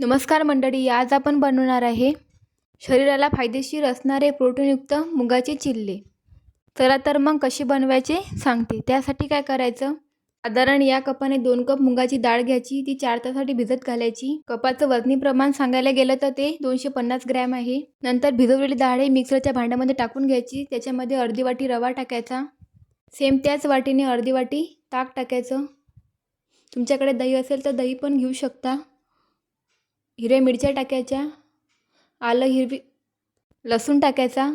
नमस्कार मंडळी, आज आपण बनवणार आहे शरीराला फायदेशीर असणारे प्रोटीनयुक्त मुगाचे चिल्ले। चला तर मग कशी बनवायचे सांगते। त्यासाठी काय करायचं, साधारण या कपाने 2 कप मुगाची डाळ घ्यायची, ती 4 तासासाठी भिजत घालायची। कपाचं वजनी प्रमाण सांगायला गेलं तर ते 250 ग्रॅम आहे। नंतर भिजवलेली डाळ मिक्सरच्या भांड्यामध्ये टाकून घ्यायची, त्याच्यामध्ये अर्धी वाटी रवा टाकायचा, सेम त्याच वाटीने अर्धी वाटी ताक टाकायचं। तुमच्याकडे दही असेल तर दही पण घेऊ शकता। हिरव्या मिरच्या टाकायच्या, आलं हिरवी लसूण टाकायचा,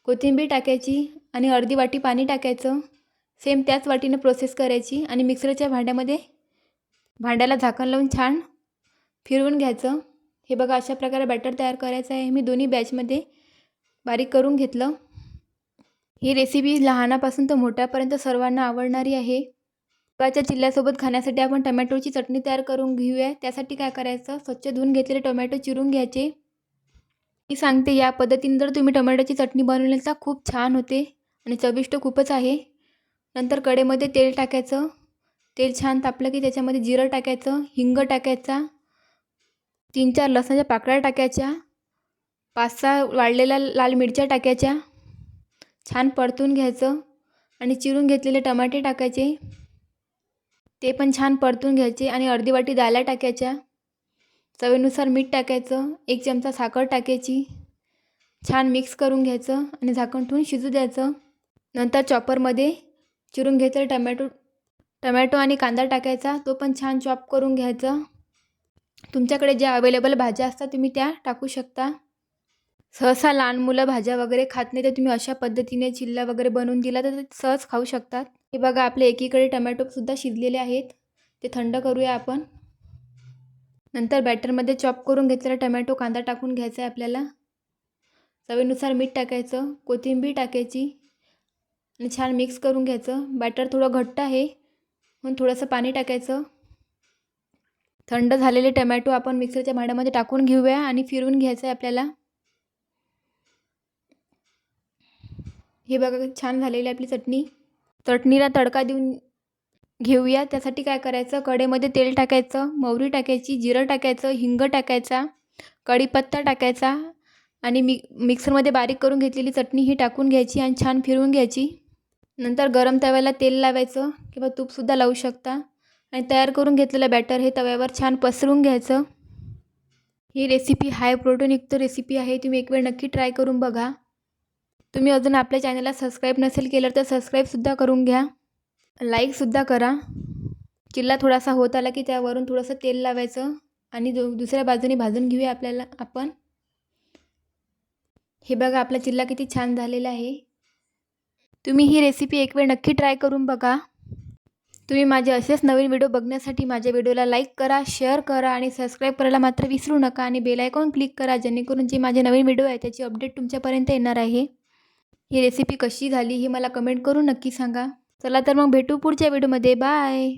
कोथिंबीर टाकायची आणि अर्धी वाटी पाणी टाकायचं। सेम त्याच वाटीने प्रोसेस करायची आणि मिक्सरच्या भांड्याला झाकण लावून छान फिरवून घ्यायचं। हे बघा, अशा प्रकारे बॅटर तयार करायचं आहे। मी दोन्ही बॅचमध्ये बारीक करून घेतलं। ही रेसिपी लहानापासून तर मोठ्यापर्यंत सर्वांना आवडणारी आहे। मुगाच्या चिल्ल्यासोबत खाण्यासाठी आपण टोमॅटोची चटणी तयार करून घेऊया। त्यासाठी काय करायचं, स्वच्छ धुवून घेतलेले टोमॅटो चिरून घ्यायचे। मी सांगते, या पद्धतीने जर तुम्ही टोमॅटोची चटणी बनवली तर खूप छान होते आणि चविष्ट खूपच आहे। नंतर कढईमध्ये तेल टाकायचं, तेल छान तापलं की त्याच्यामध्ये जिरं टाकायचं, हिंग टाकायचा, 3-4 लसणाच्या पाकळ्या टाकायच्या, 5-6 वाळलेल्या लाल मिरच्या टाकायच्या, छान परतून घ्यायचं आणि चिरून घेतलेले टमाटे टाकायचे, ते पण छान परतून घ्यायचे आणि अर्धी वाटी डाळ्या टाकायच्या, चवीनुसार मीठ टाकायचं, 1 चमचा साखर टाकायची, छान मिक्स करून घ्यायचं आणि झाकण ठेवून शिजू द्यायचं। नंतर चॉपरमध्ये चिरून घेतलेले टमॅटो आणि कांदा टाकायचा, तो पण छान चॉप करून घ्यायचा। तुमच्याकडे ज्या अवेलेबल भाज्या असतात तुम्ही त्या टाकू शकता। सहसा लहान मुलं भाज्या वगैरे खात नाही, तर तुम्ही अशा पद्धतीने चिल्ला वगैरे बनवून दिला तर ते सहज खाऊ शकतात। हे बघा, आपले एकीकडे टमॅटोसुद्धा शिजलेले आहेत, ते थंड करूया आपण। नंतर बॅटरमध्ये चॉप करून घेतलेला टमॅटो कांदा टाकून घ्यायचा आहे आपल्याला, चवीनुसार मीठ टाकायचं, कोथिंबीर टाकायची आणि छान मिक्स करून घ्यायचं। बॅटर थोडं घट्ट आहे म्हणून थोडंसं पाणी टाकायचं। थंड झालेले टमॅटो आपण मिक्सरच्या भांड्यामध्ये टाकून घेऊया आणि फिरवून घ्यायचं आहे आपल्याला। हे बघा, छान झालेली आपली चटणीला तडका देऊन घेऊया। त्यासाठी काय करायचं, कढईमध्ये तेल टाकायचं, मोहरी टाकायची, जिरं टाकायचं, हिंग टाकायचा, कढीपत्ता टाकायचा आणि मिक्सरमध्ये बारीक करून घेतलेली चटणी ही टाकून घ्यायची आणि छान फिरवून घ्यायची। नंतर गरम तव्याला तेल लावायचं किंवा तूपसुद्धा लावू शकता आणि तयार करून घेतलेलं बॅटर हे तव्यावर छान पसरवून घ्यायचं। ही रेसिपी हाय प्रोटीनयुक्त रेसिपी आहे, तुम्ही एक वेळ नक्की ट्राय करून बघा। तुम्ही अजून आपल्या चॅनलला सबस्क्राईब नसेल केलं तर सबस्क्राईबसुद्धा करून घ्या, लाईकसुद्धा करा। चिल्ला थोडासा होत आला की त्यावरून थोडंसं तेल लावायचं आणि दुसऱ्या बाजूने भाजून घेऊया आपण। हे बघा, आपला चिल्ला किती छान झालेला आहे। तुम्ही ही रेसिपी एक वेळ नक्की ट्राय करून बघा। तुम्ही माझे असेच नवीन व्हिडिओ बघण्यासाठी माझ्या व्हिडिओला लाईक करा, शेअर करा आणि सबस्क्राईब करायला मात्र विसरू नका आणि बेल आयकॉन क्लिक करा, जेणेकरून जे माझे नवीन व्हिडिओ आहे त्याची अपडेट तुमच्यापर्यंत येणार आहे। ही रेसिपी कशी झाली हे मला कमेंट करून नक्की सांगा। चला तर मग भेटू पुढच्या व्हिडिओमध्ये, बाय।